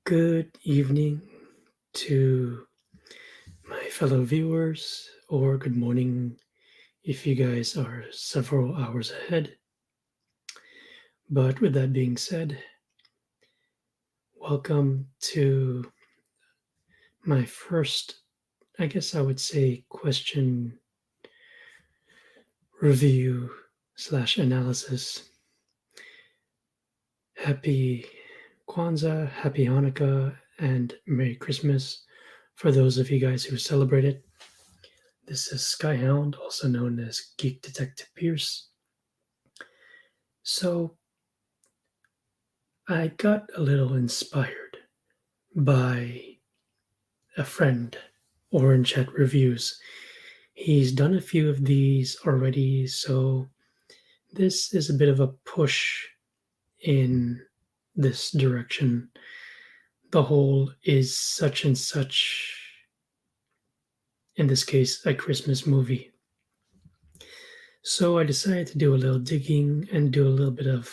Good evening to my fellow viewers, or good morning if you guys are several hours ahead. But with that being said, welcome to my first, I guess I would say, question review slash analysis. Happy Kwanzaa, Happy Hanukkah, and Merry Christmas for those of you guys who celebrate it. This is Skyhound, also known as Geek Detective Pierce. So, I got a little inspired by a friend, Orange at Reviews. He's done a few of these already, so this is a bit of a push in this direction. The whole is such and such, in this case, a Christmas movie. So I decided to do a little digging and do a little bit of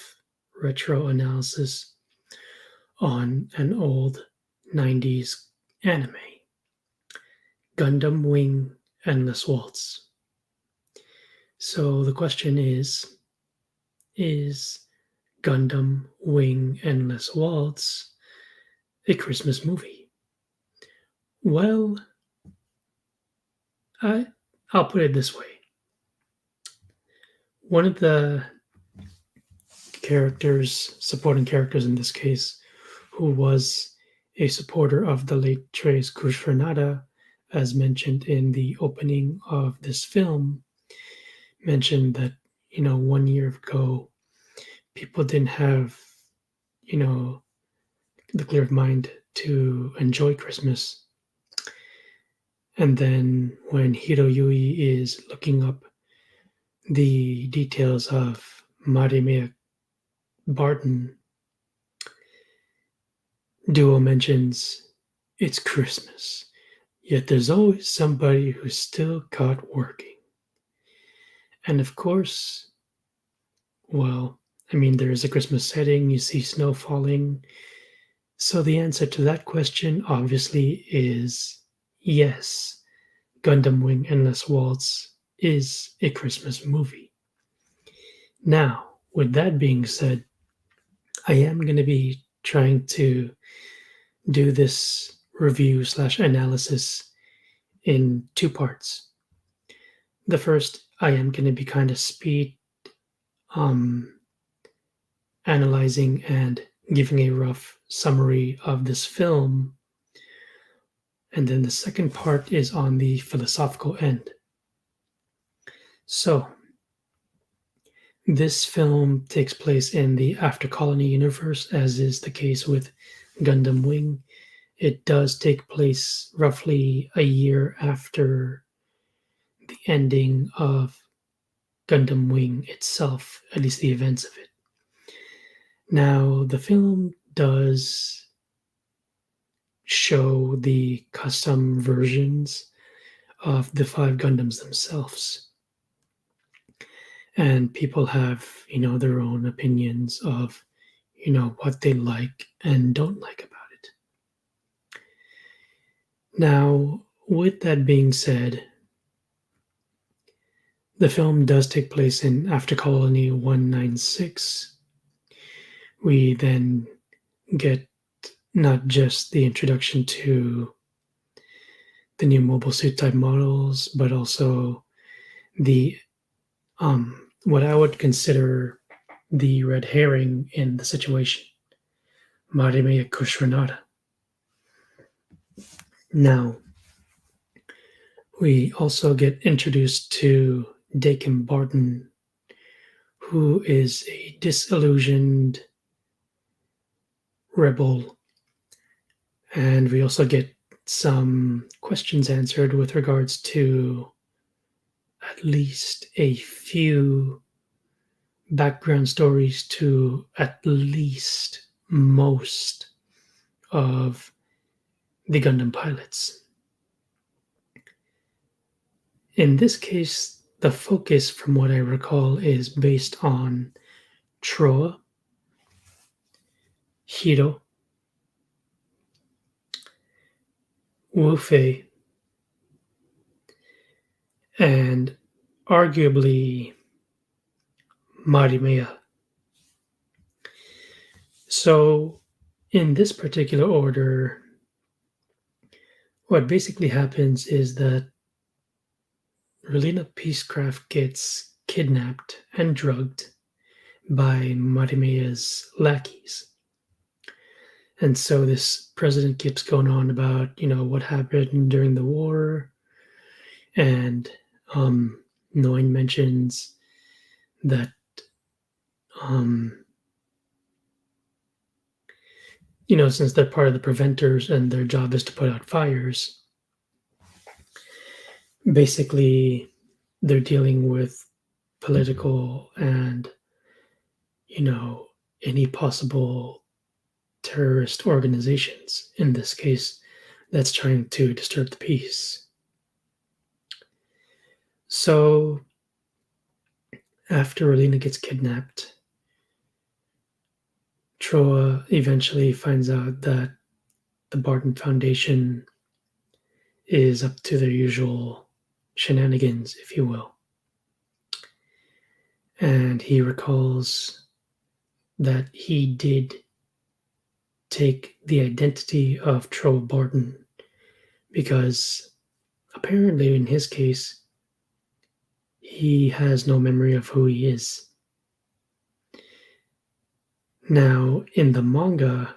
retro analysis on an old 90s anime, Gundam Wing Endless Waltz. So the question is Gundam Wing Endless Waltz a Christmas movie? Well, I'll put it this way. One of the supporting characters in this case, who was a supporter of the late Tres Kushranada, as mentioned in the opening of this film, mentioned that, 1 year ago, people didn't have, the clear of mind to enjoy Christmas. And then when Hiroyui is looking up the details of Marimea Barton, Duo mentions it's Christmas, yet there's always somebody who's still caught working. And of course, there is a Christmas setting, you see snow falling. So the answer to that question obviously is yes, Gundam Wing Endless Waltz is a Christmas movie. Now, with that being said, I am going to be trying to do this review slash analysis in two parts. The first, I am going to be kind of speed analyzing and giving a rough summary of this film. And then the second part is on the philosophical end. So, this film takes place in the After Colony universe, as is the case with Gundam Wing. It does take place roughly a year after the ending of Gundam Wing itself, at least the events of it. Now, the film does show the custom versions of the 5 Gundams themselves. And people have, their own opinions of, what they like and don't like about it. Now, with that being said, the film does take place in After Colony 196. We then get not just the introduction to the new mobile suit type models, but also the what I would consider the red herring in the situation, Marimea Kushranada. Now, we also get introduced to Dakin Barton, who is a disillusioned rebel, and we also get some questions answered with regards to at least a few background stories to at least most of the Gundam pilots. In this case, the focus, from what I recall, is based on Troa, Hiro, Wu Fei, and arguably Marimeya. So, in this particular order, what basically happens is that Relina Peacecraft gets kidnapped and drugged by Marimeya's lackeys. And so this president keeps going on about, what happened during the war. And Noin mentions that, um, since they're part of the preventers and their job is to put out fires, basically they're dealing with political and, you know, any possible terrorist organizations, in this case, that's trying to disturb the peace. So after Relina gets kidnapped, Troa eventually finds out that the Barton Foundation is up to their usual shenanigans, if you will. And he recalls that he did take the identity of Troa Barton because apparently, in his case, he has no memory of who he is. Now, in the manga,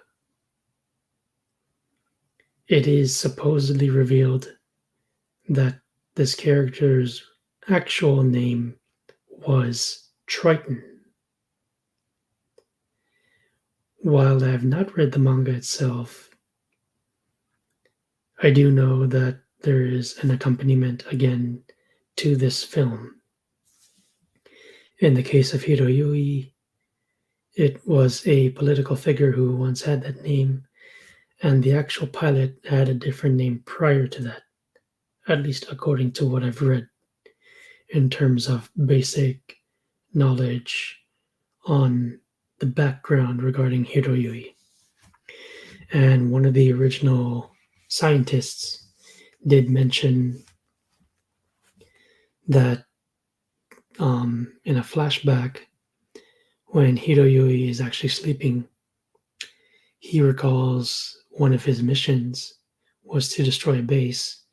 it is supposedly revealed that this character's actual name was Triton. While I have not read the manga itself, I do know that there is an accompaniment again to this film. In the case of Hiroyui, it was a political figure who once had that name, and the actual pilot had a different name prior to that, at least according to what I've read in terms of basic knowledge on the background regarding Hiroyui. And one of the original scientists did mention that in a flashback, when Hiroyui is actually sleeping, he recalls one of his missions was to destroy a base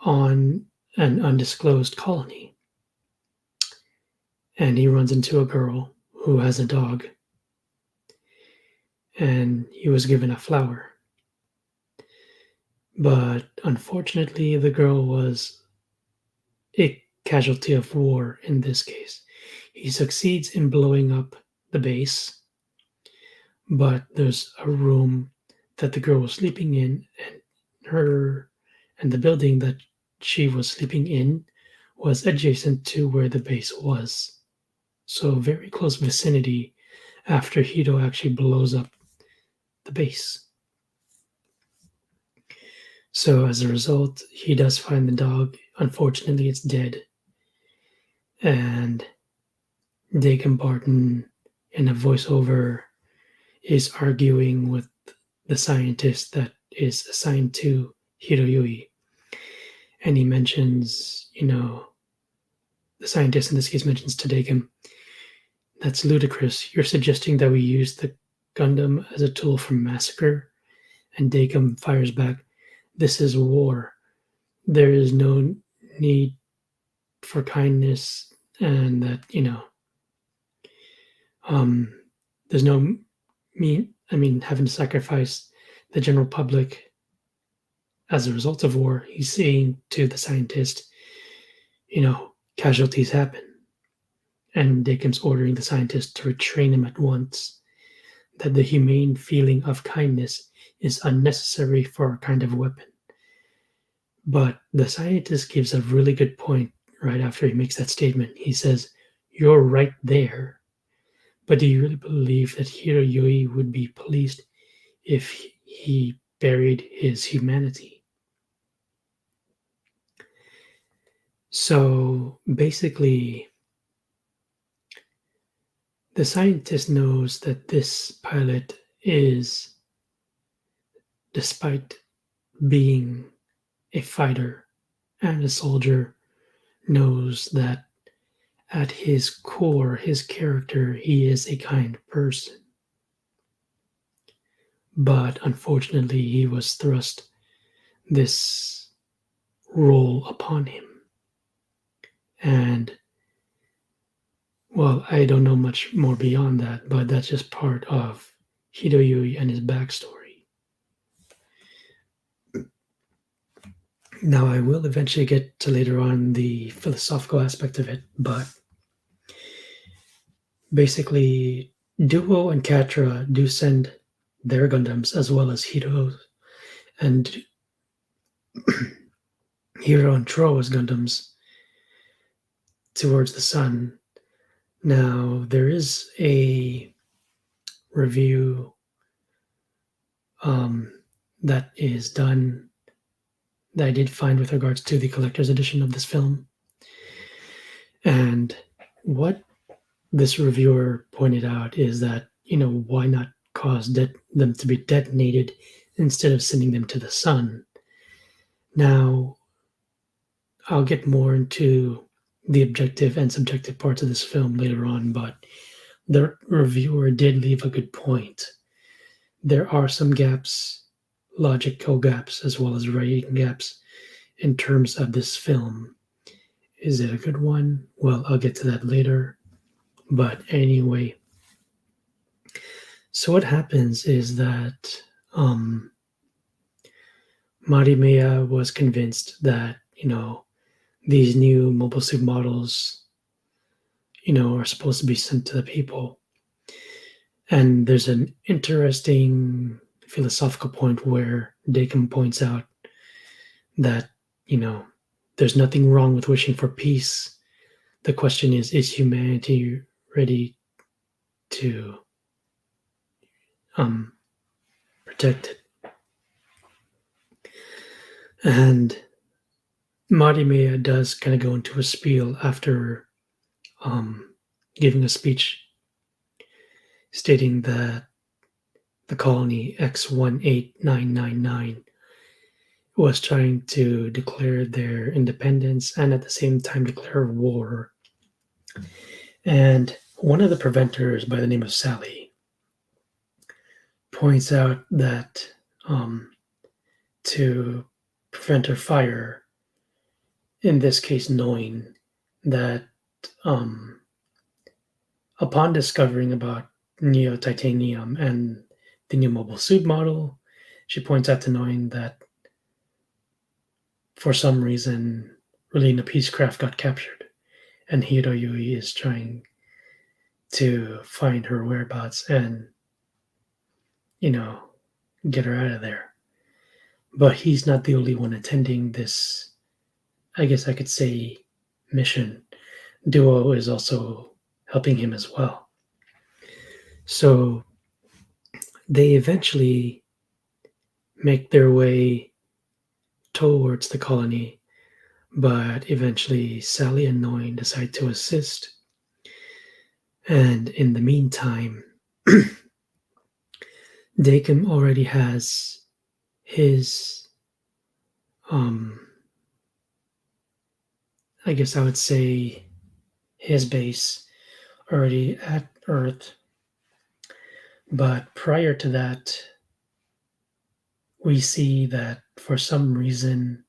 on an undisclosed colony. And he runs into a girl who has a dog, and he was given a flower. But unfortunately, the girl was a casualty of war in this case. He succeeds in blowing up the base, but there's a room that the girl was sleeping in, and the building that she was sleeping in was adjacent to where the base was. So very close vicinity after Hito actually blows up the base. So as a result, he does find the dog. Unfortunately, it's dead. And Deacon Barton, in a voiceover, is arguing with the scientist that is assigned to Hiroyui. And he mentions, the scientist in this case mentions to Deacon, "That's ludicrous. You're suggesting that we use the Gundam as a tool for massacre?" And Deacon fires back, "This is war. There is no need for kindness, and that, there's no having to sacrifice the general public as a result of war." He's saying to the scientist, casualties happen. And Deacon's ordering the scientist to retrain him at once, that the humane feeling of kindness is unnecessary for a kind of weapon. But the scientist gives a really good point right after he makes that statement. He says, "You're right there. But do you really believe that Hiroyui would be pleased if he buried his humanity?" So basically, the scientist knows that this pilot is, despite being a fighter and a soldier, knows that at his core, his character, he is a kind person. But unfortunately, he was thrust this role upon him. And, well, I don't know much more beyond that, but that's just part of Hiroyui and his backstory. Now, I will eventually get to later on the philosophical aspect of it, but basically, Duo and Catra do send their Gundams as well as Hiro and Hiro and Troa's Gundams towards the sun. Now, there is a review that is done that I did find with regards to the collector's edition of this film. And what this reviewer pointed out is that, why not cause them to be detonated instead of sending them to the sun? Now, I'll get more into the objective and subjective parts of this film later on, but the reviewer did leave a good point. There are some gaps, logical gaps, as well as writing gaps in terms of this film. Is it a good one? Well, I'll get to that later. But anyway, so what happens is that Marimeya was convinced that, these new mobile suit models, are supposed to be sent to the people. And there's an interesting philosophical point where Dakin points out that, there's nothing wrong with wishing for peace. The question is humanity ready to protect it? And Marimeya does kind of go into a spiel after giving a speech stating that the colony X18999 was trying to declare their independence and at the same time declare war. And one of the preventers by the name of Sally points out that to prevent her fire, in this case knowing that upon discovering about Neo Titanium and the new mobile suit model, she points out to knowing that for some reason Relina Peacecraft got captured and Hiroyui is trying to find her whereabouts and, get her out of there. But he's not the only one attending this, I guess I could say, mission. Duo is also helping him as well. So they eventually make their way towards the colony, but eventually Sally and Noin decide to assist. And in the meantime, Dakin already has his, I guess I would say, his base already at Earth. But prior to that, we see that for some reason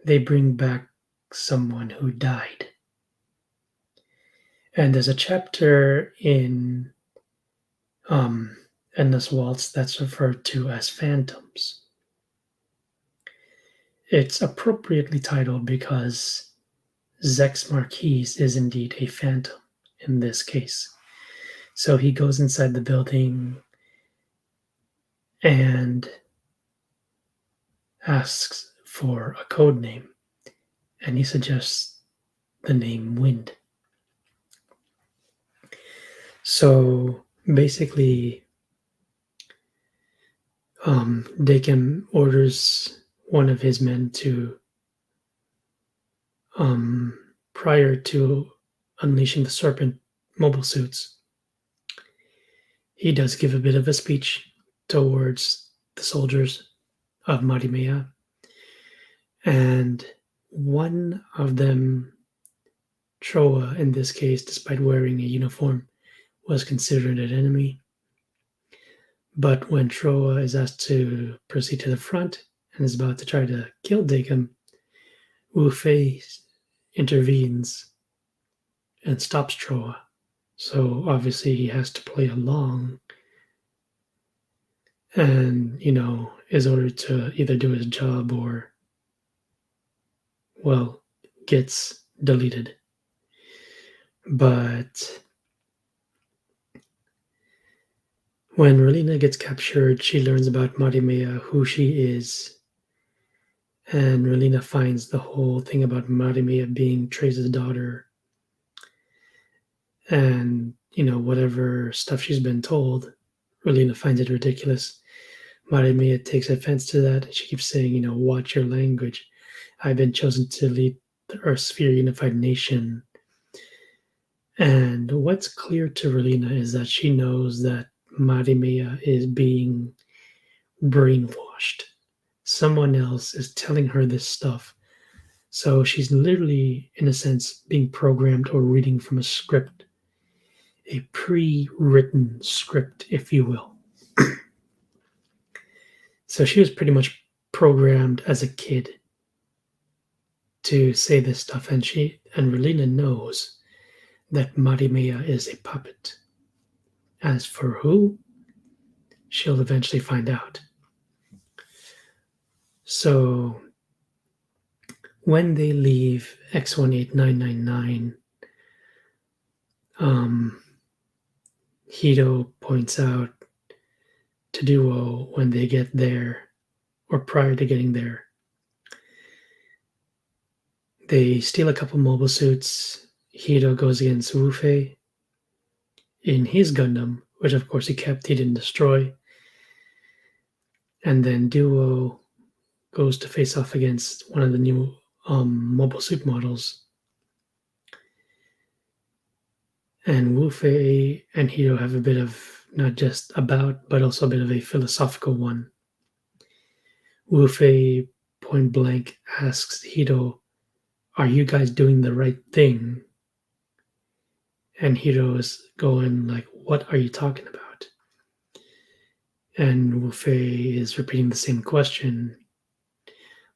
they bring back someone who died. And there's a chapter in Endless Waltz that's referred to as Phantoms. It's appropriately titled because Zex Marquise is indeed a phantom in this case. So he goes inside the building and asks for a code name, and he suggests the name Wind. So basically, Dakin orders one of his men to, prior to unleashing the Serpent mobile suits, he does give a bit of a speech towards the soldiers of Marimeya, and one of them, Troa in this case, despite wearing a uniform, was considered an enemy. But when Troa is asked to proceed to the front and is about to try to kill Deacon, Wu Fei intervenes and stops Troa. So obviously he has to play along and, is ordered to either do his job or, well, gets deleted. But when Relina gets captured, she learns about Marimeya, who she is, and Relina finds the whole thing about Marimeya being Trace's daughter and, whatever stuff she's been told, Relina finds it ridiculous. Marimeya takes offense to that. She keeps saying, watch your language. I've been chosen to lead the Earthsphere Unified Nation. And what's clear to Relina is that she knows that Marimeya is being brainwashed. Someone else is telling her this stuff. So she's literally, in a sense, being programmed or reading from a script, a pre-written script, if you will. So she was pretty much programmed as a kid to say this stuff, and Relina knows that Marimeya is a puppet. As for who, she'll eventually find out. So when they leave X18999, Hito points out to Duo when they get there, or prior to getting there, they steal a couple mobile suits. Hito goes against Wu Fei in his Gundam, which of course he kept, he didn't destroy. And then Duo goes to face off against one of the new mobile suit models. And Wu Fei and Hito have a bit of not just about, but also a bit of a philosophical one. Wu Fei point blank asks Hito, "Are you guys doing the right thing?" And Hito is going like, "What are you talking about?" And Wu Fei is repeating the same question,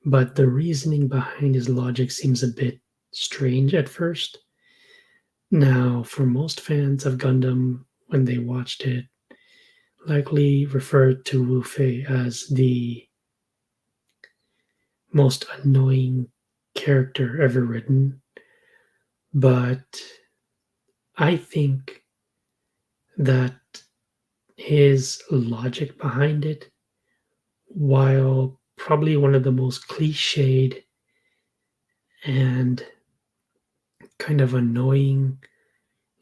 but the reasoning behind his logic seems a bit strange at first. Now, for most fans of Gundam, when they watched it, likely referred to Wu Fei as the most annoying character ever written. But I think that his logic behind it, while probably one of the most cliched and kind of annoying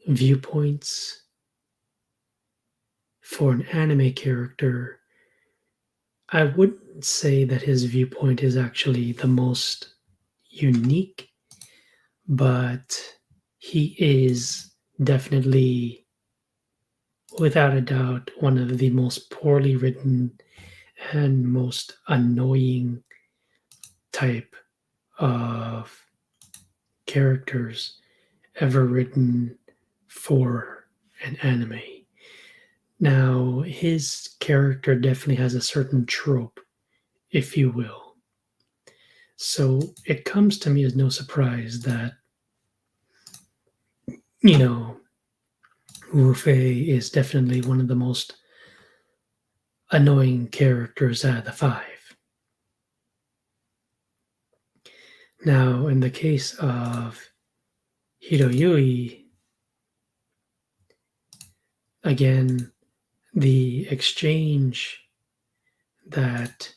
viewpoints for an anime character, I wouldn't say that his viewpoint is actually the most unique, but he is definitely, without a doubt, one of the most poorly written and most annoying type of characters ever written for an anime. Now, his character definitely has a certain trope, if you will. So it comes to me as no surprise that, Wu Fei is definitely one of the most annoying characters out of the five. Now, in the case of Hiroyui, again, the exchange that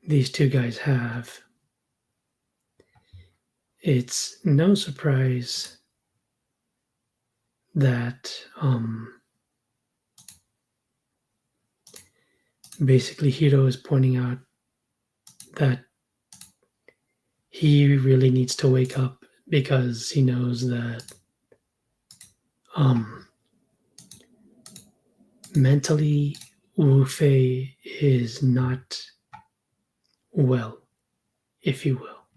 these two guys have, it's no surprise that basically Hiro is pointing out that he really needs to wake up because he knows that mentally Wu Fei is not well, if you will.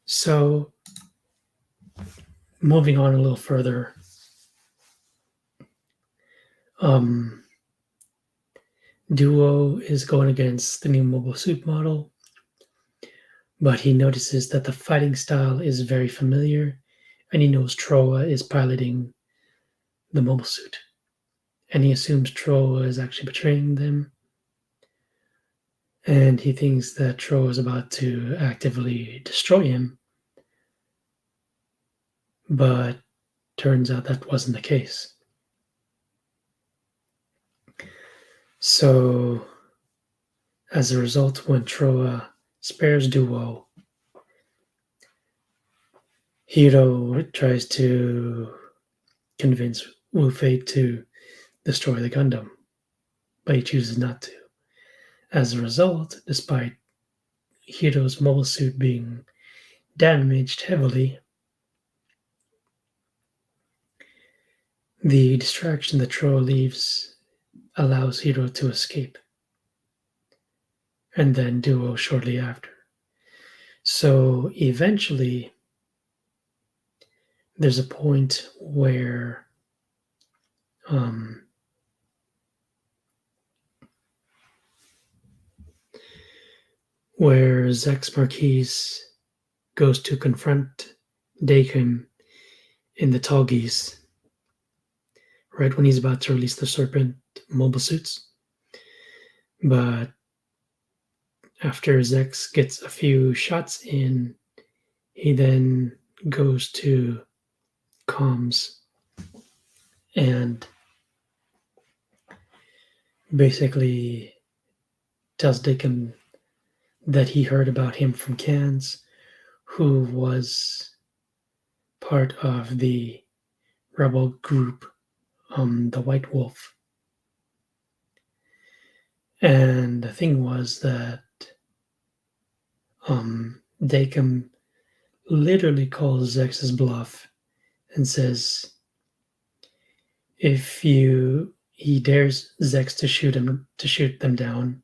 So, moving on a little further, um, Duo is going against the new mobile suit model, but he notices that the fighting style is very familiar, and he knows Troa is piloting the mobile suit. And he assumes Troa is actually betraying them, and he thinks that Troa is about to actively destroy him, but turns out that wasn't the case. So, as a result, when Troa spares Duo, Hiro tries to convince Wu Fei to destroy the Gundam, but he chooses not to. As a result, despite Hiro's mobile suit being damaged heavily, the distraction that Troa leaves allows Hiro to escape, and then Duo shortly after. So eventually, there's a point um, where Zex Marquise goes to confront Dakim in the Tall Geese, right when he's about to release the Serpent mobile suits. But after Zex gets a few shots in, he then goes to comms and basically tells Dakim that he heard about him from Cans, who was part of the rebel group, the White Wolf. And the thing was that Dakim literally calls Zex's bluff and says he dares Zex to shoot them down,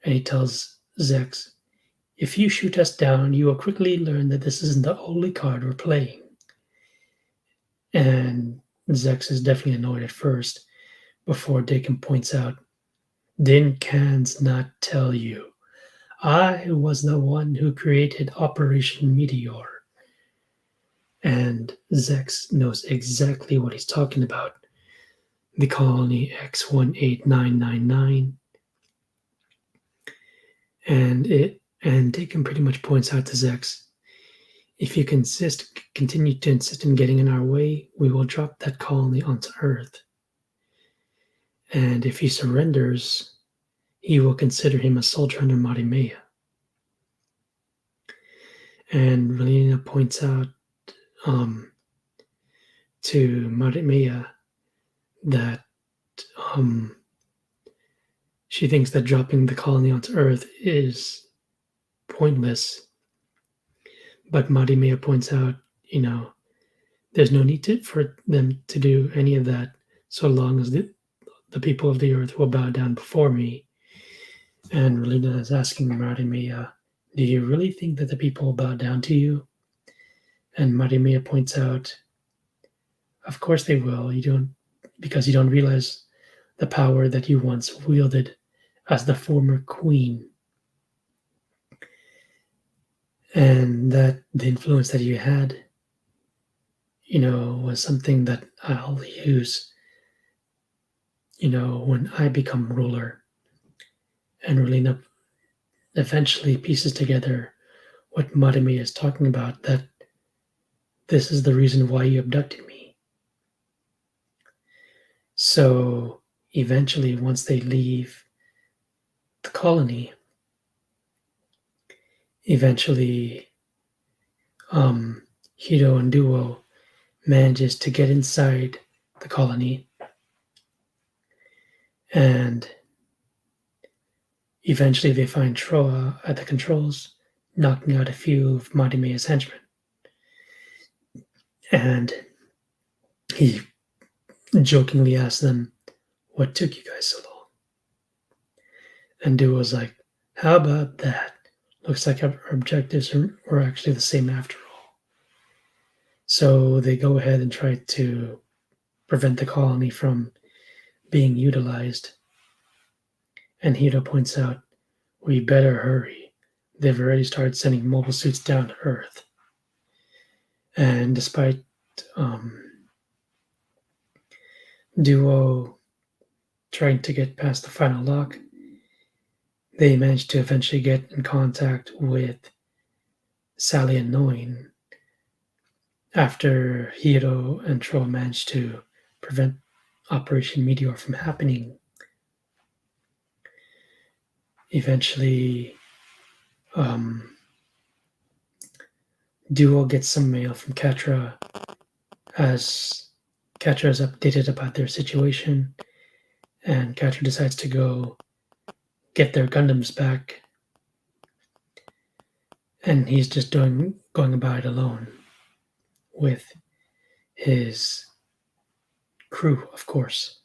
and he tells Zex, "If you shoot us down, you will quickly learn that this isn't the only card we're playing." And Zex is definitely annoyed at first, before Dakin points out, "Didn't Cans not tell you? I was the one who created Operation Meteor." And Zex knows exactly what he's talking about. The colony X18999. And Dakin pretty much points out to Zex, "If you continue to insist in getting in our way, we will drop that colony onto Earth. And if he surrenders, he will consider him a soldier under Marimeya." And Relina points out to Marimeya that she thinks that dropping the colony onto Earth is pointless. But Marimeya points out, there's no need for them to do any of that so long as the people of the Earth will bow down before me. And Relina is asking Marimeya, "Do you really think that the people will bow down to you?" And Marimeya points out, "Of course they will. Because you don't realize the power that you once wielded as the former queen, and that the influence that you had, was something that I'll use, when I become ruler." And Relina eventually pieces together what Marimeya is talking about, that this is the reason why you abducted me. So eventually, once they leave the colony, Hiro and Duo manages to get inside the colony, and eventually they find Troa at the controls, knocking out a few of Marimeya's henchmen. And he jokingly asks them, "What took you guys so long?" And Duo was like, how about that? Looks like our objectives were actually the same after all. So they go ahead and try to prevent the colony from being utilized. And Hito points out, we better hurry. They've already started sending mobile suits down to Earth. And despite Duo trying to get past the final lock, they managed to eventually get in contact with Sally and Noin after Hiro and Tro managed to prevent Operation Meteor from happening. Eventually, um, Duo gets some mail from Katra as Katra is updated about their situation, and Katra decides to go get their Gundams back, and he's just going about it alone with his crew, of course,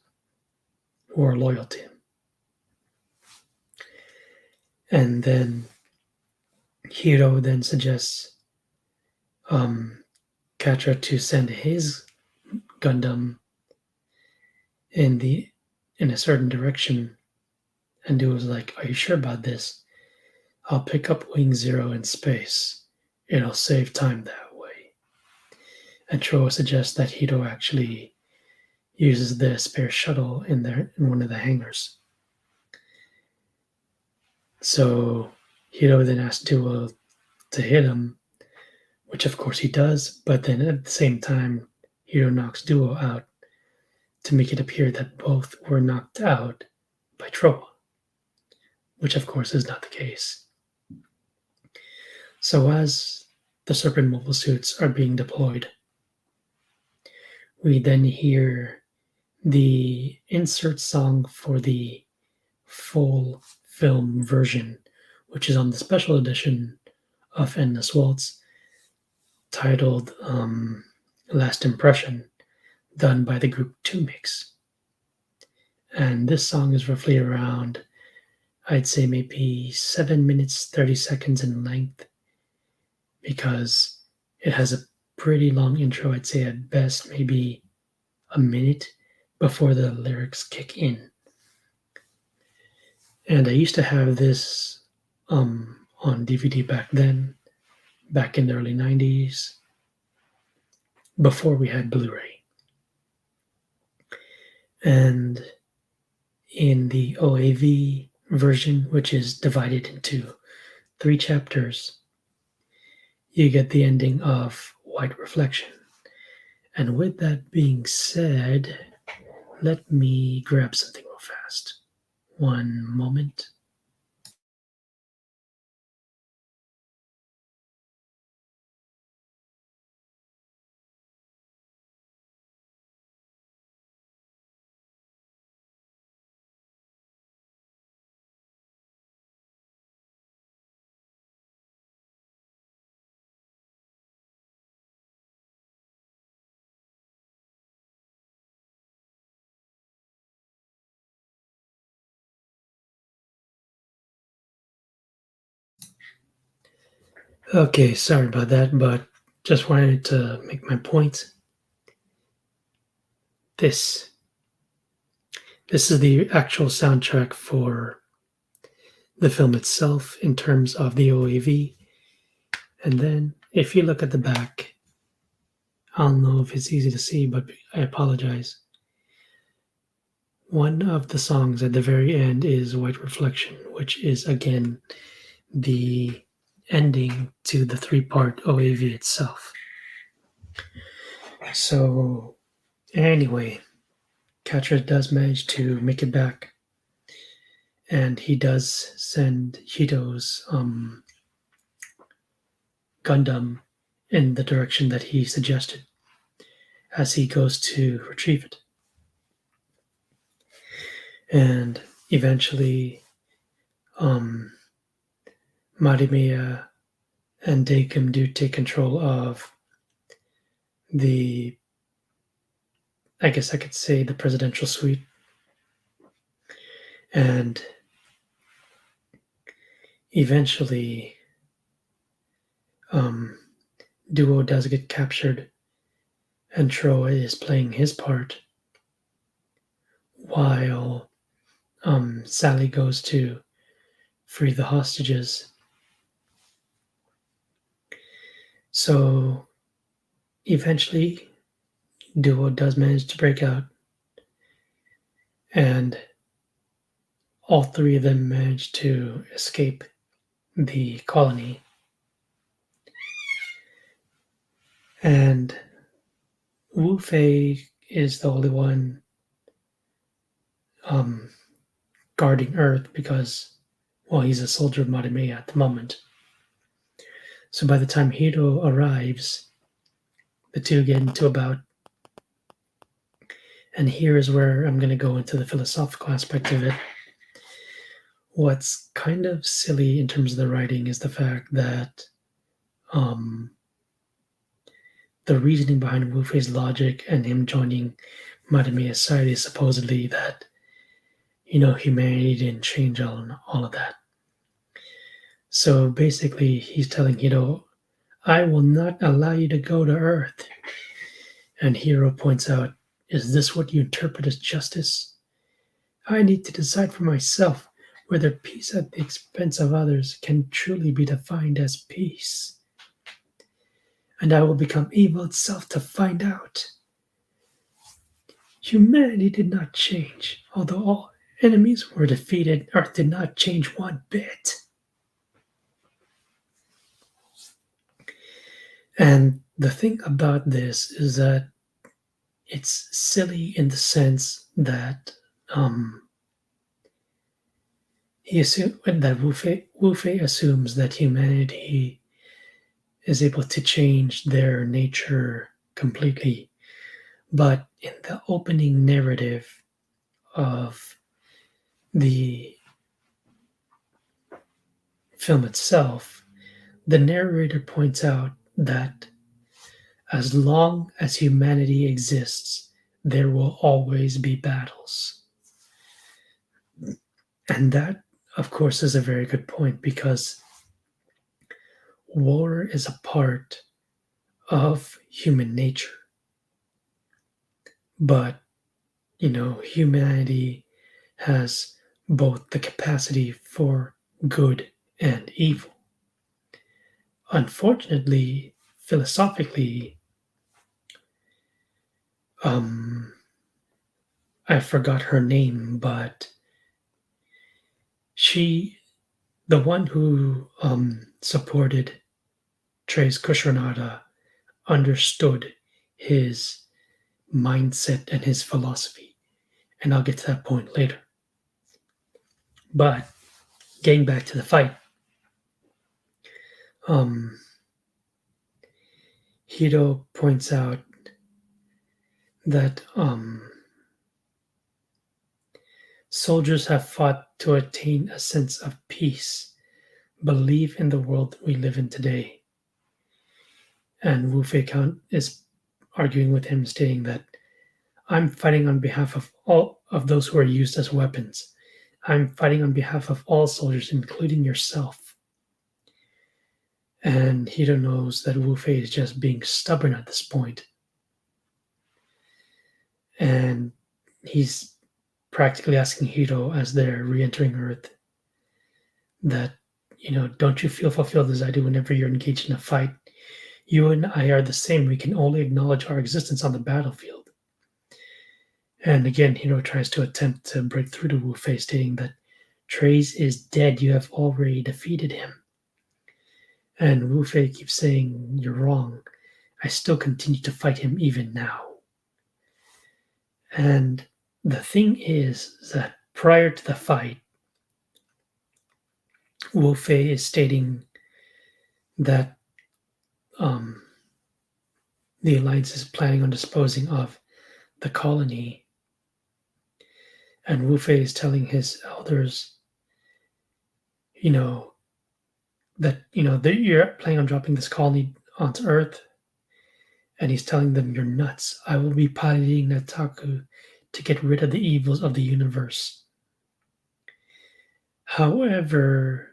who are loyal to him. And then Hiro then suggests Katra to send his Gundam in a certain direction, and Duo was like, "Are you sure about this? I'll pick up Wing Zero in space. It'll save time that way." And Tro suggests that Hiro actually uses the spare shuttle in one of the hangars. So Hiro then asks Duo to hit him, which of course he does, but then at the same time, Hiro knocks Duo out to make it appear that both were knocked out by Tro, which of course is not the case. So as the Serpent mobile suits are being deployed, we then hear the insert song for the full film version, which is on the special edition of Endless Waltz, titled Last Impression, done by the group 2 Mix. And this song is roughly around, I'd say maybe 7 minutes, 30 seconds in length, because it has a pretty long intro. I'd say at best maybe a minute before the lyrics kick in. And I used to have this on DVD back then, back in the early 90s, before we had Blu-ray. And in the OAV version, which is divided into 3 chapters, you get the ending of White Reflection. And with that being said, let me grab something real fast. One moment. Okay, sorry about that, but just wanted to make my point. This this is the actual soundtrack for the film itself in terms of the OAV. And then if you look at the back, I don't know if it's easy to see, but I apologize. One of the songs at the very end is White Reflection, which is again the ending to the 3-part OAV itself. So, anyway, Katra does manage to make it back, and he does send Hito's Gundam in the direction that he suggested as he goes to retrieve it. And eventually, Marimeya and Dakim do take control of the, I guess I could say, the presidential suite. And eventually, um, Duo does get captured, and Troa is playing his part while Sally goes to free the hostages. So eventually, Duo does manage to break out, and all three of them manage to escape the colony. And Wu Fei is the only one um, guarding Earth because, well, he's a soldier of Madame at the moment. So by the time Hiro arrives, the two get into a bout. And here is where I'm going to go into the philosophical aspect of it. What's kind of silly in terms of the writing is the fact that um, the reasoning behind Wu Fei's logic and him joining Madame side is supposedly that, humanity didn't change all of that. So basically, he's telling Hiro, I will not allow you to go to Earth. And Hiro points out, is this what you interpret as justice? I need to decide for myself whether peace at the expense of others can truly be defined as peace. And I will become evil itself to find out. Humanity did not change. Although all enemies were defeated, Earth did not change one bit. And the thing about this is that it's silly in the sense that Wu Fei assumes that humanity is able to change their nature completely. But in the opening narrative of the film itself, the narrator points out that as long as humanity exists, there will always be battles. And that, of course, is a very good point because war is a part of human nature. But, humanity has both the capacity for good and evil. Unfortunately, philosophically, I forgot her name, but the one who supported Tres Kushranada, understood his mindset and his philosophy. And I'll get to that point later. But getting back to the fight, Hiro points out that soldiers have fought to attain a sense of peace, believe in the world we live in today. And Wu Fei Count is arguing with him, stating that I'm fighting on behalf of all of those who are used as weapons. I'm fighting on behalf of all soldiers, including yourself. And Hiro knows that Wu Fei is just being stubborn at this point. And he's practically asking Hiro as they're re-entering Earth that, don't you feel fulfilled as I do whenever you're engaged in a fight? You and I are the same. We can only acknowledge our existence on the battlefield. And again, Hiro tries to attempt to break through to Wu Fei, stating that Trace is dead. You have already defeated him. And Wu Fei keeps saying, you're wrong. I still continue to fight him even now. And the thing is that prior to the fight, Wu Fei is stating that the Alliance is planning on disposing of the colony. And Wu Fei is telling his elders, that you're planning on dropping this colony onto Earth. And he's telling them, you're nuts. I will be piloting Nataku to get rid of the evils of the universe. However,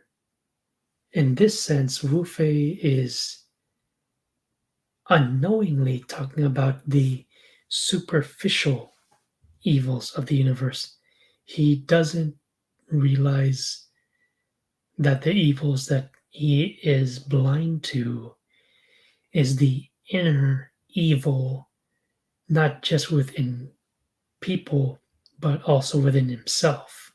In this sense, Wu Fei is unknowingly talking about the superficial evils of the universe. He doesn't realize that the evils that he is blind to is the inner evil, not just within people, but also within himself.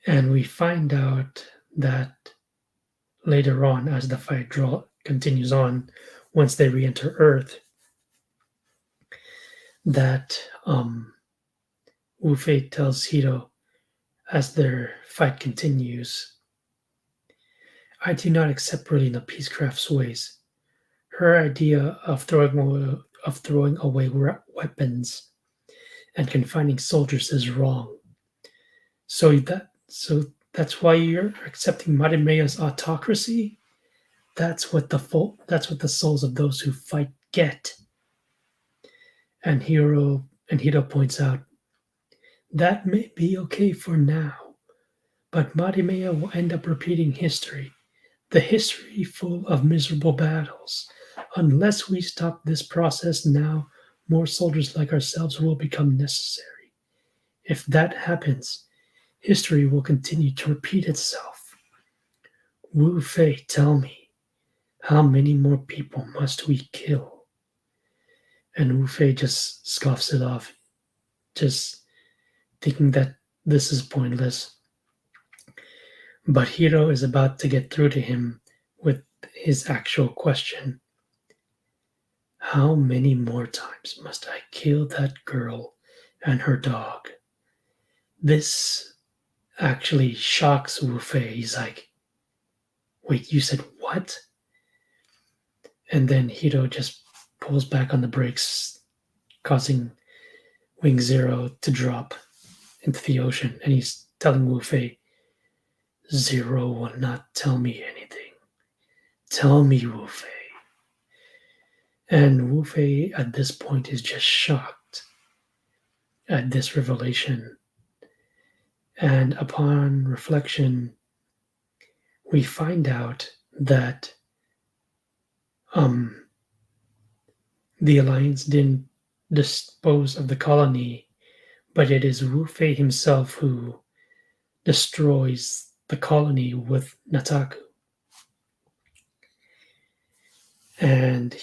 And we find out that later on, as the continues on, once they re enter Earth, that Wu Fei tells Hiro as their fight continues, I do not accept Berlina Peacecraft's ways. Her idea of throwing away weapons and confining soldiers is wrong. So that's why you're accepting Marimeya's autocracy. That's what the souls of those who fight get. And Hiro points out that may be okay for now, but Marimeya will end up repeating history, the history full of miserable battles. Unless we stop this process now, more soldiers like ourselves will become necessary. If that happens, history will continue to repeat itself. Wu Fei, tell me, how many more people must we kill? And Wu Fei just scoffs it off, just thinking that this is pointless. But Hiro is about to get through to him with his actual question. How many more times must I kill that girl and her dog? This actually shocks Wu Fei. He's like, wait, you said what? And then Hiro just pulls back on the brakes, causing Wing Zero to drop into the ocean. And he's telling Wu Fei, Zero will not tell me anything. Tell me, Wu Fei. And Wu Fei at this point is just shocked at this revelation. And upon reflection, we find out that the Alliance didn't dispose of the colony, but it is Wu Fei himself who destroys the colony with Nataku. And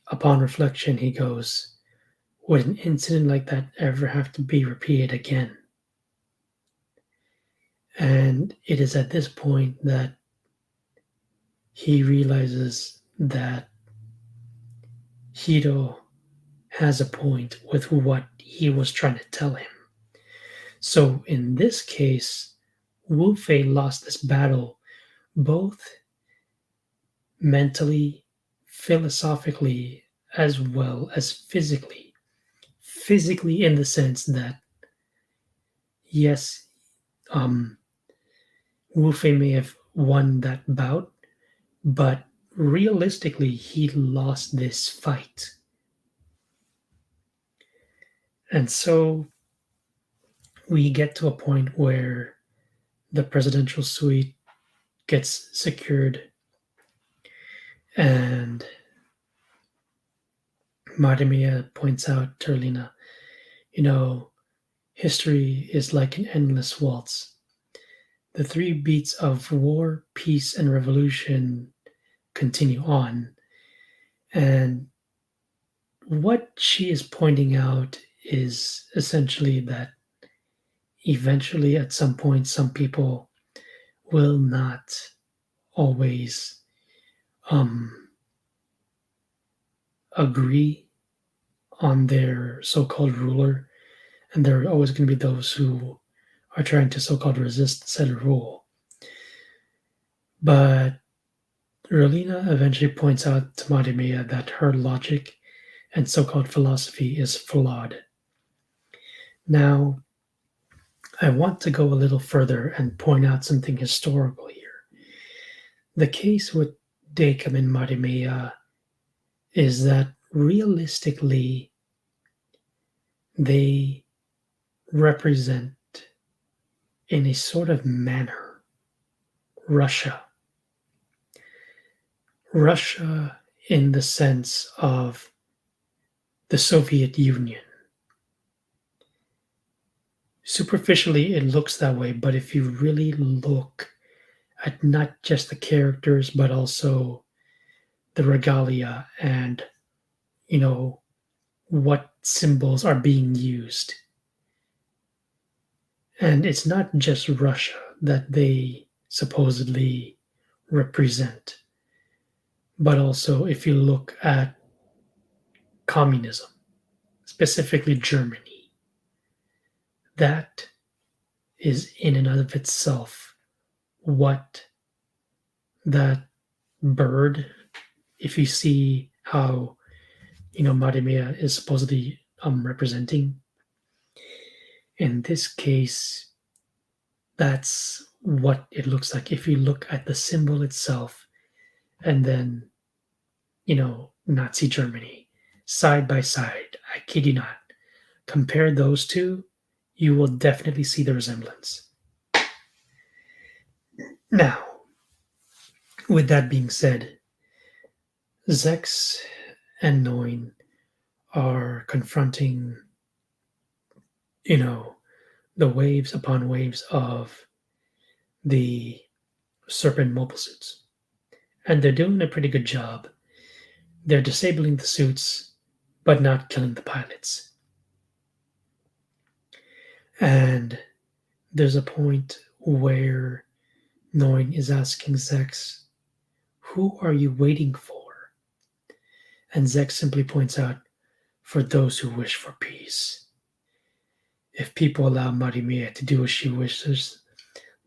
upon reflection, he goes, would an incident like that ever have to be repeated again? And it is at this point that he realizes that Hiro has a point with what he was trying to tell him. So in this case, Wu Fei lost this battle both mentally, philosophically, as well as physically. Physically, in the sense that, yes, Wu Fei may have won that bout, but realistically, he lost this fight. And so we get to a point where the presidential suite gets secured, and Martimia points out to Erlina, history is like an endless waltz. The three beats of war, peace, and revolution continue on. And what she is pointing out is essentially that eventually, at some point, some people will not always agree on their so-called ruler, and there are always going to be those who are trying to so-called resist said rule. But Relina eventually points out to Mademiya that her logic and so-called philosophy is flawed. Now, I want to go a little further and point out something historical here. The case with Dekum and Mademiya is that realistically, they represent in a sort of manner Russia. Russia, in the sense of the Soviet Union. Superficially, it looks that way, but if you really look at not just the characters, but also the regalia and, you know, what symbols are being used. And it's not just Russia that they supposedly represent, but also if you look at communism, specifically Germany, that is in and of itself what that bird, if you see how, Marimea is supposedly representing, in this case, that's what it looks like. If you look at the symbol itself and then, Nazi Germany side by side, I kid you not, compare those two, you will definitely see the resemblance. Now, with that being said, Zex and Noin are confronting, you know, the waves upon waves of the Serpent mobile suits. And they're doing a pretty good job. They're disabling the suits, but not killing the pilots. And there's a point where Noin is asking Zex, "Who are you waiting for?" And Zex simply points out, "For those who wish for peace. If people allow Marimia to do as she wishes,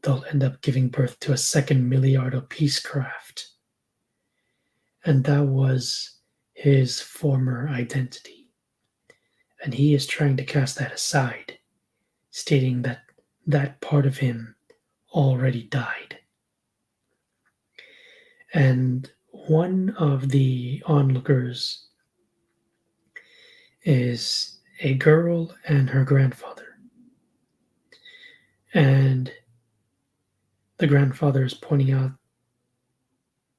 they'll end up giving birth to a second Miliardo peacecraft." And that was his former identity. And he is trying to cast that aside, stating that that part of him already died. And one of the onlookers is a girl and her grandfather. And the grandfather is pointing out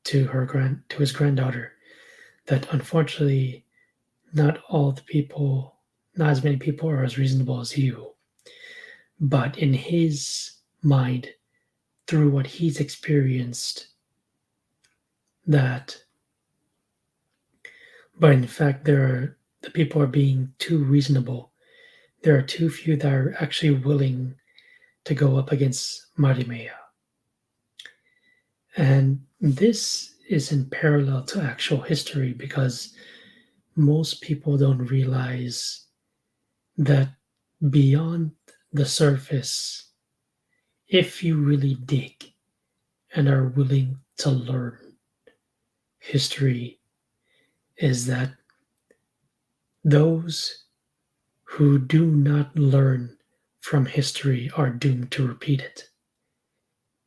to his granddaughter that unfortunately not as many people are as reasonable as you. But in his mind, through what he's experienced, but in fact the people are being too reasonable. There are too few that are actually willing to go up against Marimea. And this is in parallel to actual history because most people don't realize that beyond the surface, if you really dig and are willing to learn history, is that those who do not learn from history are doomed to repeat it.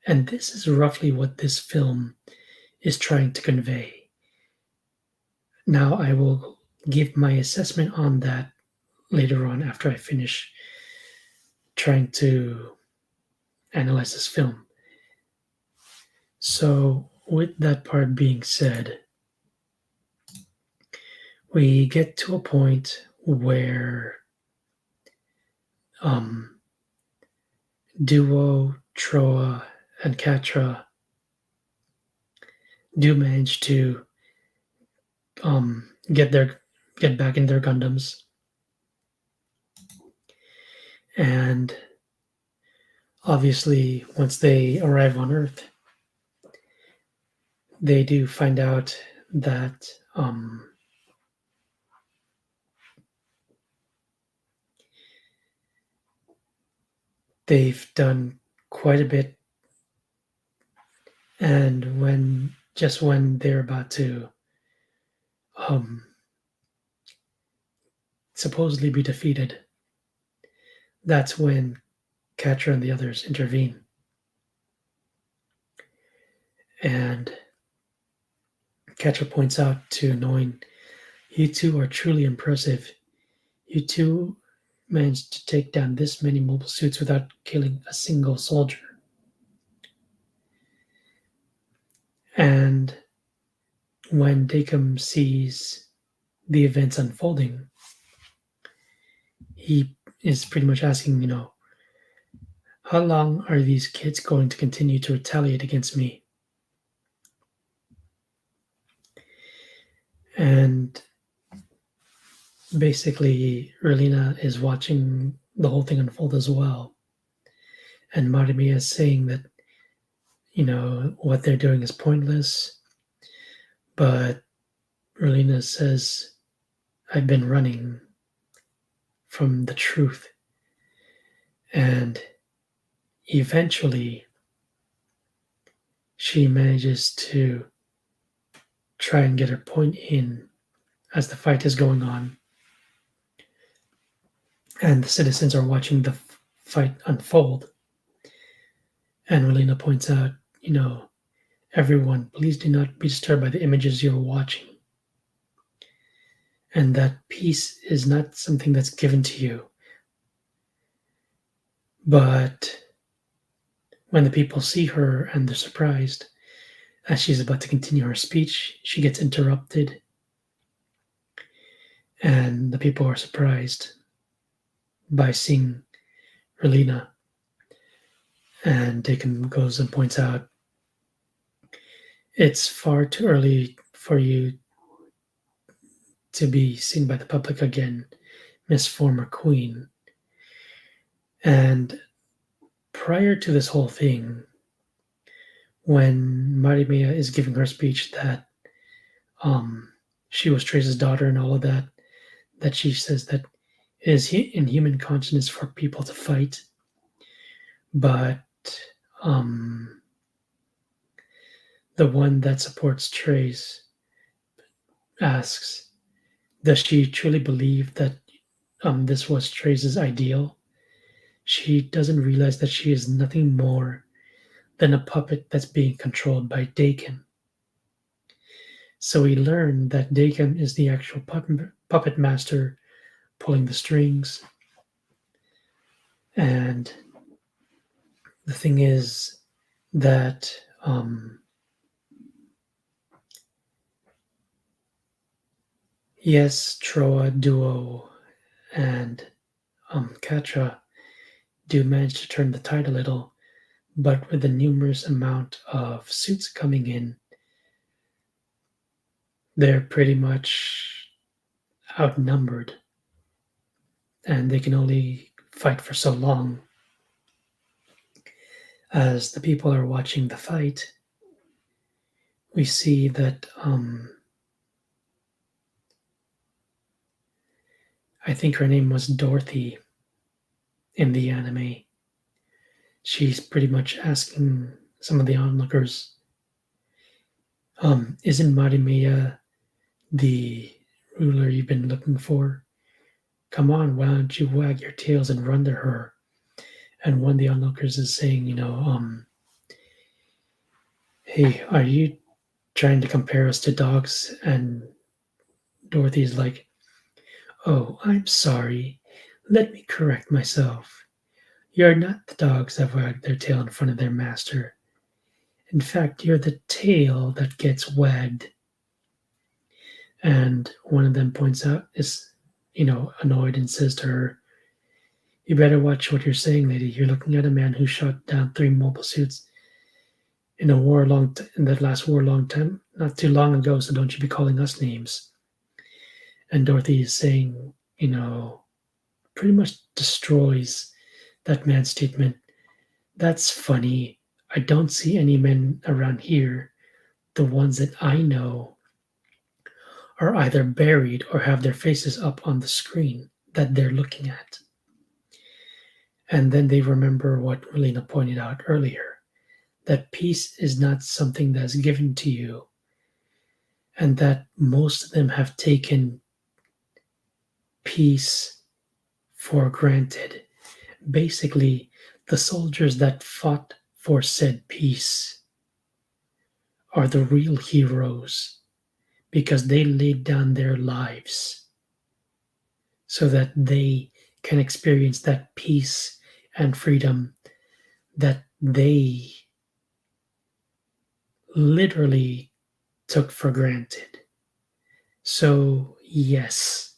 And this is roughly what this film is trying to convey. Now, I will give my assessment on that later on after I finish trying to analyze this film. So, with that part being said, we get to a point where Duo, Troa, and Catra do manage to get back in their Gundams, and obviously once they arrive on Earth, they do find out that they've done quite a bit, and when they're about to supposedly be defeated, that's when Catra and the others intervene. And Catra points out to Noin, "You two are truly impressive. You two managed to take down this many mobile suits without killing a single soldier." And when Deacon sees the events unfolding, he is pretty much asking, how long are these kids going to continue to retaliate against me? And basically, Erlina is watching the whole thing unfold as well. And Marimi is saying that, what they're doing is pointless. But Erlina says, I've been running from the truth. And eventually, she manages to try and get her point in as the fight is going on. And the citizens are watching the fight unfold. And Relina points out, everyone, please do not be disturbed by the images you're watching. And that peace is not something that's given to you. But when the people see her and they're surprised, as she's about to continue her speech, she gets interrupted. And the people are surprised by seeing Relina. And Deacon goes and points out, it's far too early for you to be seen by the public again, Miss Former Queen. And prior to this whole thing, when Marimea is giving her speech that she was Trace's daughter and all of that, that she says that it is in human consciousness for people to fight, but the one that supports Trace asks, does she truly believe that this was Trace's ideal? She doesn't realize that she is nothing more than a puppet that's being controlled by Dakin. So we learn that Dakin is the actual puppet master pulling the strings. And the thing is that yes, Troa, Duo, and Katra do manage to turn the tide a little, but with the numerous amount of suits coming in, they're pretty much outnumbered, and they can only fight for so long. As the people are watching the fight, we see that I think her name was Dorothy in the anime. She's pretty much asking some of the onlookers, isn't Marimea the ruler you've been looking for? Come on, why don't you wag your tails and run to her? And one of the onlookers is saying, hey, are you trying to compare us to dogs? And Dorothy's like, oh, I'm sorry. Let me correct myself. You're not the dogs that wag their tail in front of their master. In fact, you're the tail that gets wagged. And one of them points out, is, annoyed and says to her, you better watch what you're saying, lady. You're looking at a man who shot down 3 mobile suits in that last war long time, not too long ago, so don't you be calling us names. And Dorothy is saying, pretty much destroys that man's statement. That's funny. I don't see any men around here. The ones that I know are either buried or have their faces up on the screen that they're looking at. And then they remember what Relina pointed out earlier, that peace is not something that's given to you, and that most of them have taken peace for granted. Basically, the soldiers that fought for said peace are the real heroes because they laid down their lives so that they can experience that peace and freedom that they literally took for granted. So, yes,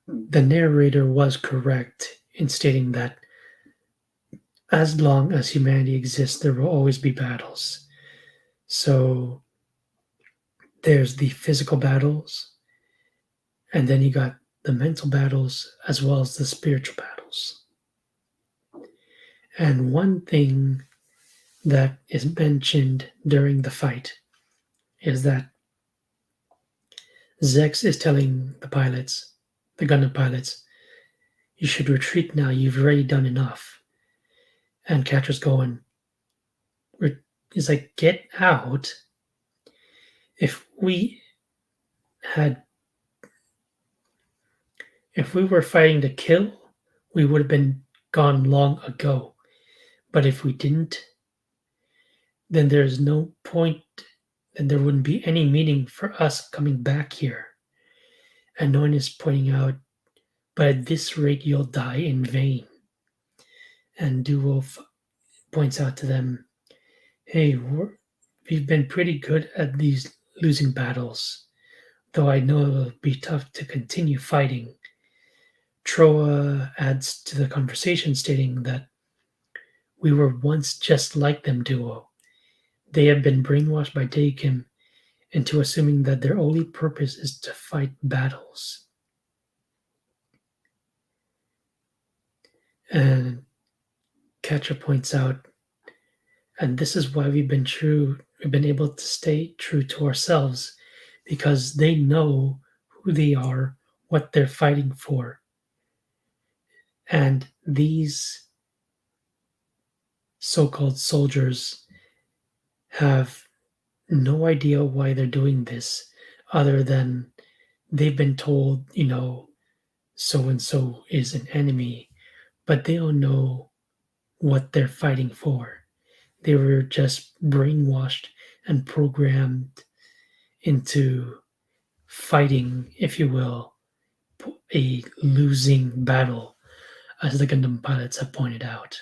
the narrator was correct in stating that as long as humanity exists, there will always be battles. So, there's the physical battles, and then you got the mental battles as well as the spiritual battles. And one thing that is mentioned during the fight is that Zex is telling the pilots, the Gundam pilots, you should retreat now, you've already done enough. And Catra's going, he's like, get out. If we had, if we were fighting to kill, we would have been gone long ago. But if we didn't, then there's no point, then there wouldn't be any meaning for us coming back here. And no one is pointing out, but at this rate, you'll die in vain. And Duo points out to them, hey, we've been pretty good at these losing battles, though I know it'll be tough to continue fighting. Troa adds to the conversation, stating that we were once just like them, Duo. They have been brainwashed by Dakim into assuming that their only purpose is to fight battles. And Katra points out, and this is why we've been able to stay true to ourselves, because they know who they are, what they're fighting for. And these so-called soldiers have no idea why they're doing this, other than they've been told, so and so is an enemy, but they don't know what they're fighting for. They were just brainwashed and programmed into fighting, if you will, a losing battle, as the Gundam pilots have pointed out.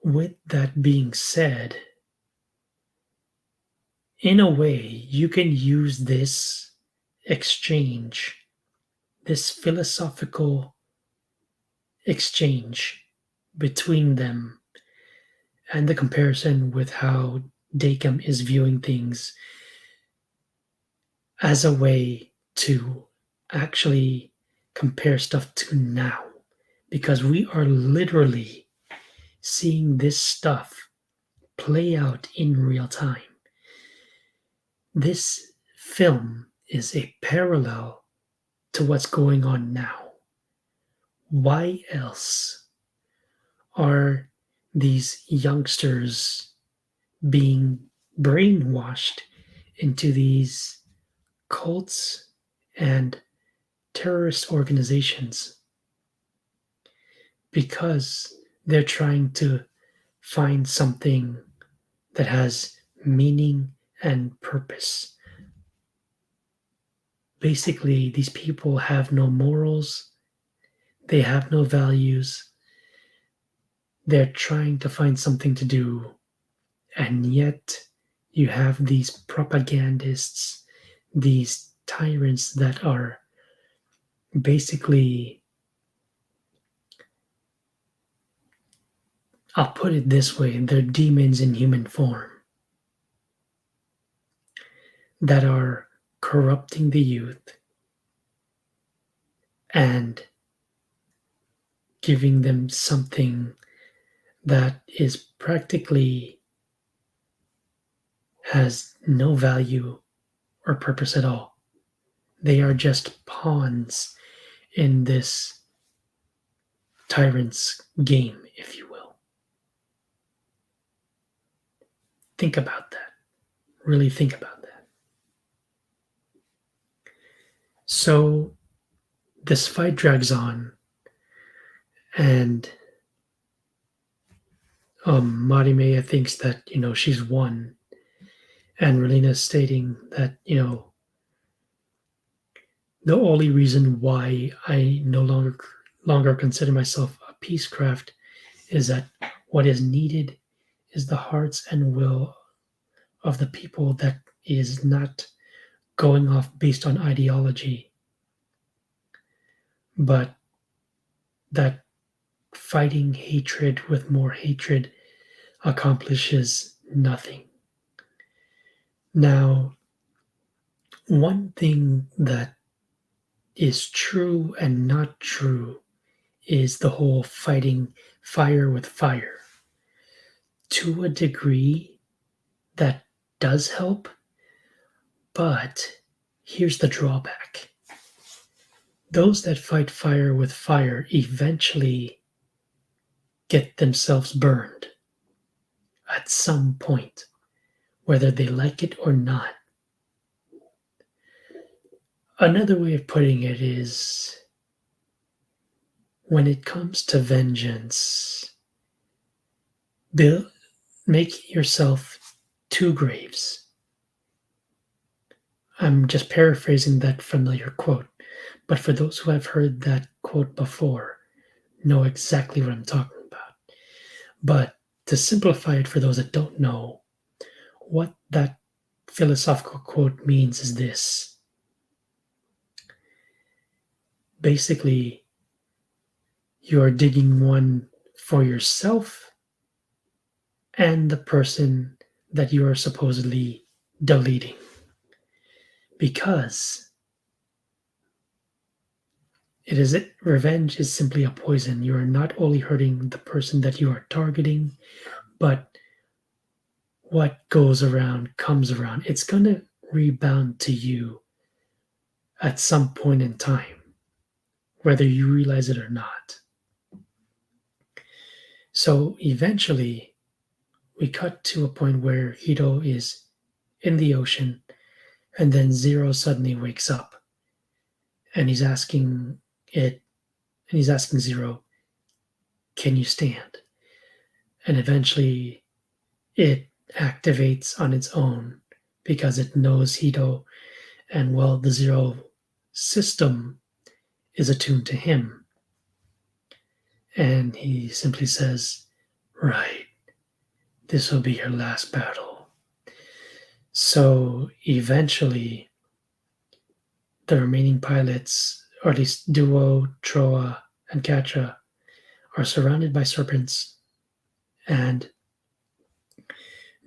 With that being said, in a way, you can use this exchange, this philosophical exchange between them, and the comparison with how Dakim is viewing things, as a way to actually compare stuff to now. Because we are literally seeing this stuff play out in real time. This film is a parallel to what's going on now. Why else are these youngsters being brainwashed into these cults and terrorist organizations? Because they're trying to find something that has meaning and purpose. Basically, these people have no morals, they have no values, they're trying to find something to do, and yet you have these propagandists, these tyrants that are basically, I'll put it this way, they're demons in human form that are corrupting the youth and giving them something that is practically has no value or purpose at all. They are just pawns in this tyrant's game, if you will. Think about that. Really think about that. So this fight drags on, and Marimea thinks that, she's won, and Relina's stating that, the only reason why I no longer consider myself a peacecraft is that what is needed is the hearts and will of the people that is not going off based on ideology, but that fighting hatred with more hatred accomplishes nothing. Now, one thing that is true and not true is the whole fighting fire with fire. To a degree, that does help, but here's the drawback. Those that fight fire with fire eventually get themselves burned at some point, whether they like it or not. Another way of putting it is when it comes to vengeance, make yourself two graves. I'm just paraphrasing that familiar quote, but for those who have heard that quote before, know exactly what I'm talking about. But to simplify it for those that don't know, what that philosophical quote means is this. Basically, you're digging one for yourself and the person that you are supposedly deleting. Because revenge is simply a poison. You are not only hurting the person that you are targeting, but what goes around comes around. It's going to rebound to you at some point in time, whether you realize it or not. So eventually, we cut to a point where Hito is in the ocean, and then Zero suddenly wakes up, and he's asking Zero, "Can you stand?" And eventually, it activates on its own because it knows Hito, and well, the Zero system is attuned to him. And he simply says, "Right, this will be your last battle." So eventually, the remaining pilots, or at least Duo, Troa, and Katra, are surrounded by serpents. And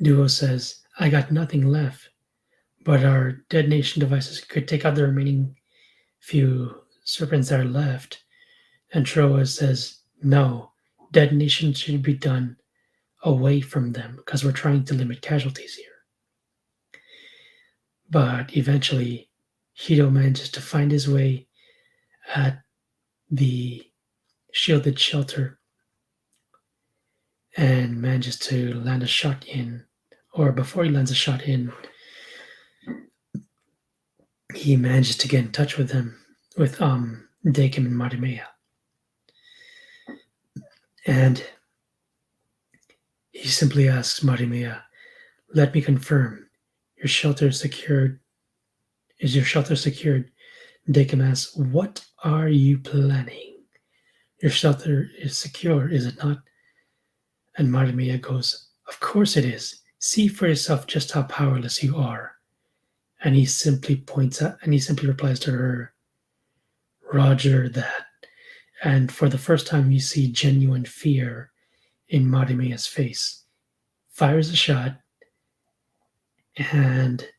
Duo says, "I got nothing left, but our detonation devices could take out the remaining few serpents that are left." And Troa says, "No, detonation should be done away from them because we're trying to limit casualties here." But eventually, Hito manages to find his way at the shielded shelter and manages to land a shot in, or before he lands a shot in, he manages to get in touch with them, with Dakim and Marimeya. And he simply asks Marimeya, "Let me confirm, your shelter is secured. Is your shelter secured?" Dakim asks, "What are you planning? Your shelter is secure, is it not?" And Marimeya goes, "Of course it is. See for yourself just how powerless you are." And he simply replies to her, "Roger that." And for the first time, you see genuine fear in Marimeya's face. Fires a shot, and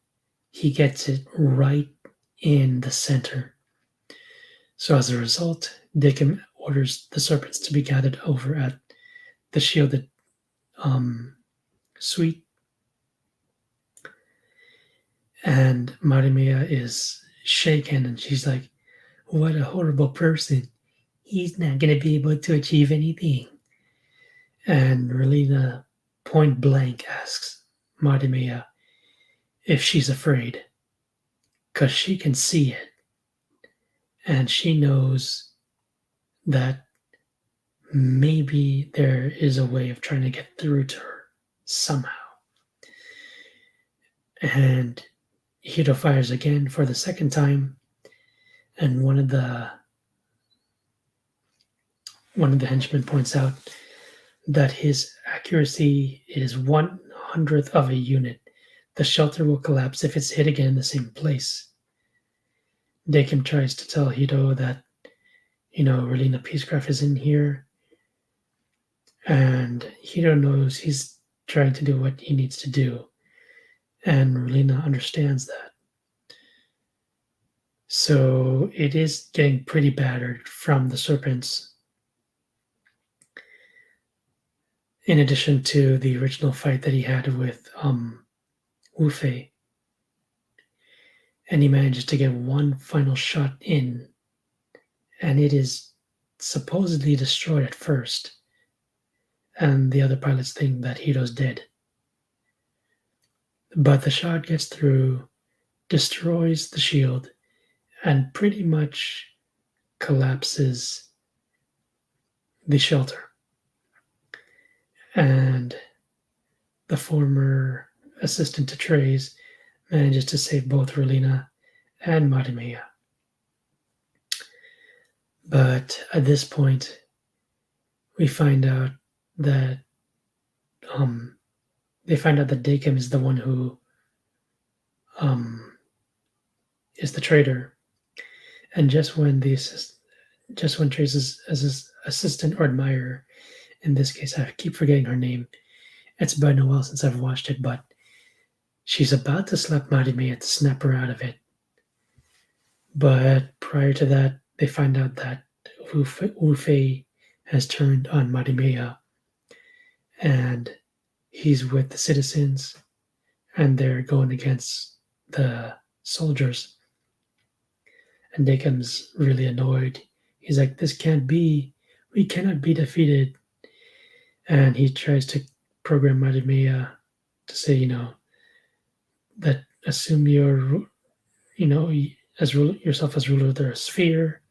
he gets it right in the center. So as a result, Dakim orders the serpents to be gathered over at the shielded suite. And Marimeya is shaken, and she's like, "What a horrible person. He's not going to be able to achieve anything." And Relina point blank asks Marimeya if she's afraid, because she can see it. And she knows that maybe there is a way of trying to get through to her somehow. And Hito fires again for the second time, and one of the henchmen points out that his accuracy is 1/100th of a unit. The shelter will collapse if it's hit again in the same place. Dakim tries to tell Hito that, Relina Peacecraft is in here, and Hito knows he's trying to do what he needs to do, and Relina understands that. So it is getting pretty battered from the serpents, in addition to the original fight that he had with Wu Fei. And he manages to get one final shot in, and it is supposedly destroyed at first. And the other pilots think that Hito's dead. But the shot gets through, destroys the shield, and pretty much collapses the shelter. And the former assistant to Treize manages to save both Relina and Marimeya. But at this point, we find out that Dakim is the one who is the traitor, and just when Trace's assistant or admirer, in this case, I keep forgetting her name. It's been a while since I've watched it, but she's about to slap Marimeya to snap her out of it. But prior to that, they find out that Wu Fei has turned on Marimeya, and he's with the citizens, and they're going against the soldiers. And Dakim's really annoyed. He's like, this can't be. We cannot be defeated. And he tries to program Marimeya to say, that assume you're, yourself as ruler of the sphere.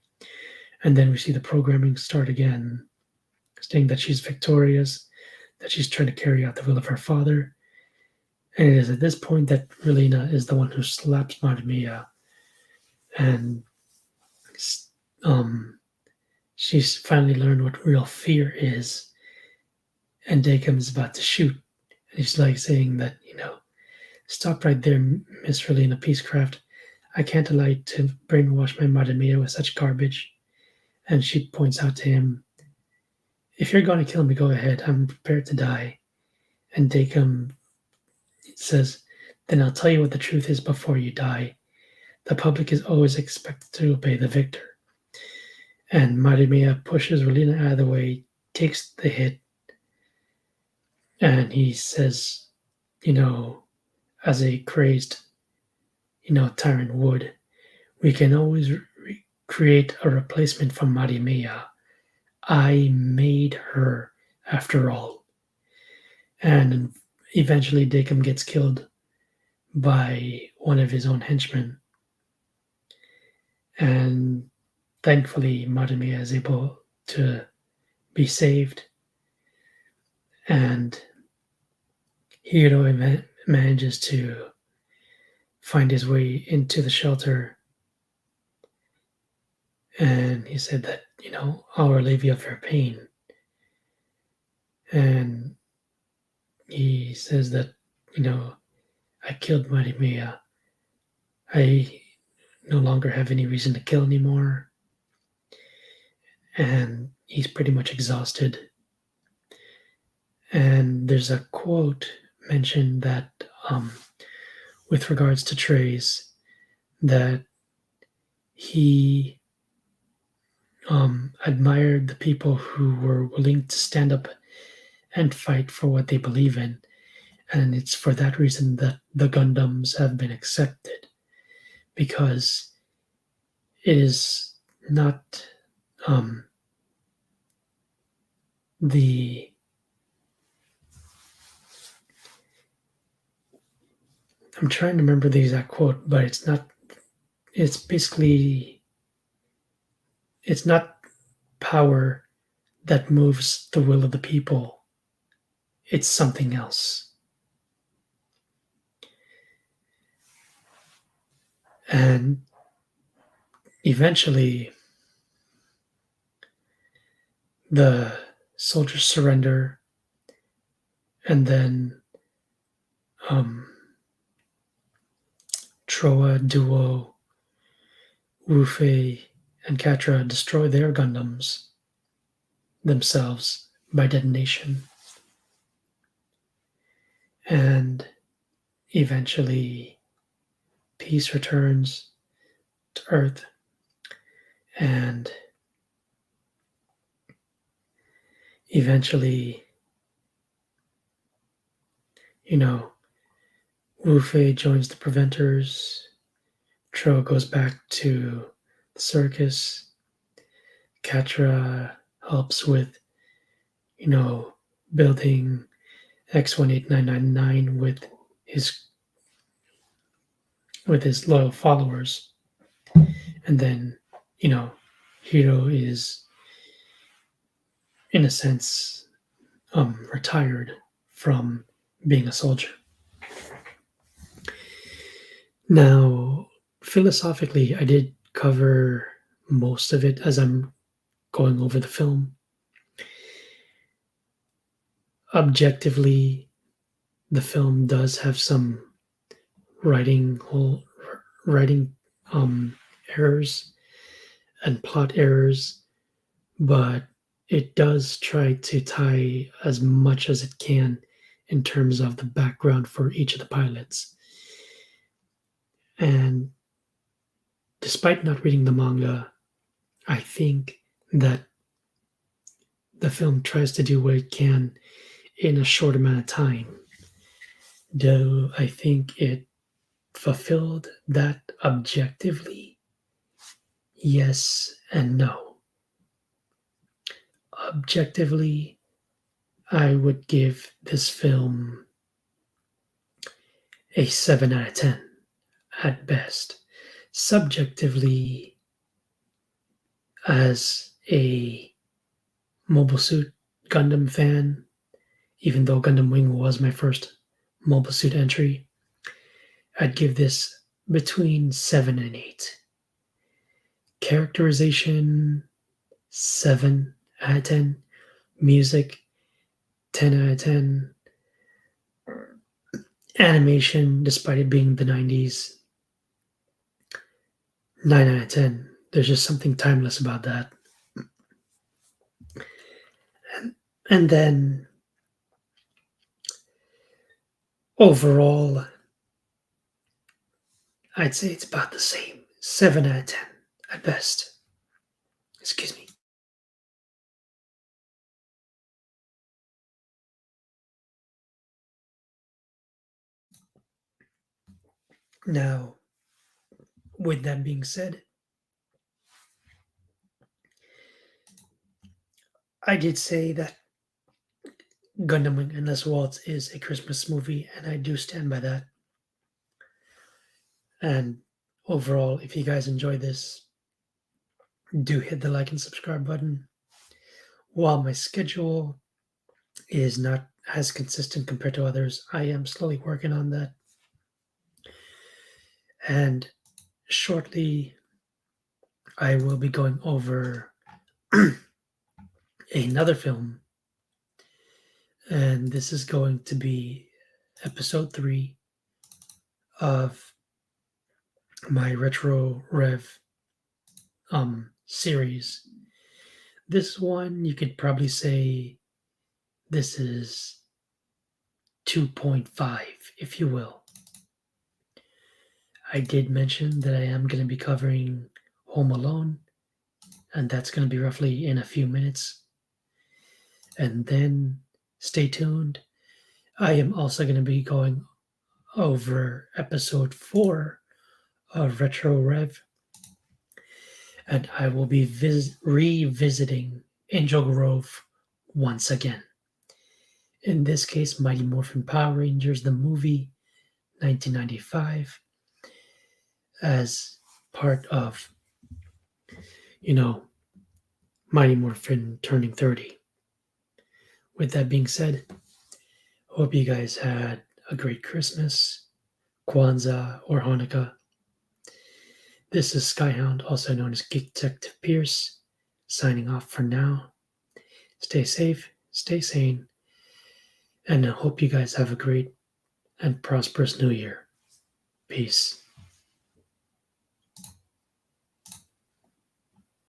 And then we see the programming start again, saying that she's victorious, that she's trying to carry out the will of her father. And it is at this point that Relina is the one who slaps Marimeya, and she's finally learned what real fear is. And Dakim is about to shoot, and he's like saying that, stop right there, Miss Relina Peacecraft. I can't allow you to brainwash my Marimeya with such garbage. And she points out to him, if you're going to kill me, go ahead. I'm prepared to die. And Dakim says, then I'll tell you what the truth is before you die. The public is always expected to obey the victor. And Marimeya pushes Relina out of the way, takes the hit, and he says, as a crazed, tyrant would, we can always create a replacement for Marimeya. I made her, after all. And eventually Dakim gets killed by one of his own henchmen. And thankfully, Marimeya is able to be saved. And Hiro manages to find his way into the shelter. And he said that, I'll relieve you of your pain. And he says that, I killed Marimeya. I no longer have any reason to kill anymore. And he's pretty much exhausted. And there's a quote mentioned that, with regards to Treize, that he admired the people who were willing to stand up and fight for what they believe in. And it's for that reason that the Gundams have been accepted, because it is not I'm trying to remember the exact quote, but it's not power that moves the will of the people. It's something else. And eventually, the soldiers surrender, and then um, Troa, Duo, Wufei, and Katra destroy their Gundams themselves by detonation, and eventually peace returns to Earth, and eventually, you know, Wu Fei joins the Preventers, Tro goes back to the circus, Katra helps with, you know, building X18999 his with his loyal followers, and then, you know, Hiro is in a sense retired from being a soldier. Now, philosophically, I did cover most of it as I'm going over the film. Objectively, the film does have some writing whole writing errors and plot errors, but it does try to tie as much as it can in terms of the background for each of the pilots. And despite not reading the manga, I think that the film tries to do what it can in a short amount of time. Do I think it fulfilled that objectively? Yes and no. Objectively, I would give this film a 7 out of 10 at best. Subjectively, as a Mobile Suit Gundam fan, even though Gundam Wing was my first Mobile Suit entry, I'd give this between 7 and 8. Characterization, 7 out of 10. Music, 10 out of 10. Animation, despite it being the 90s, 9 out of 10. There's just something timeless about that. And then overall, I'd say it's about the same. 7 out of 10 at best. Excuse me. Now, with that being said, I did say that Gundam Wing Endless Waltz is a Christmas movie, and I do stand by that. And overall, if you guys enjoy this, do hit the like and subscribe button. While my schedule is not as consistent compared to others, I am slowly working on that. And shortly, I will be going over another film, and this is going to be episode 3 of my Retro Rev series. This one, you could probably say this is 2.5, if you will. I did mention that I am going to be covering Home Alone, and that's going to be roughly in a few minutes. And then stay tuned. I am also going to be going over episode 4 of Retro Rev, and I will be revisiting Angel Grove once again. In this case, Mighty Morphin Power Rangers, the movie, 1995, as part of, Mighty Morphin turning 30. With that being said, hope you guys had a great Christmas, Kwanzaa, or Hanukkah. This is Skyhound, also known as Geek Detective Pierce, signing off for now. Stay safe, stay sane, And I hope you guys have a great and prosperous new year. Peace.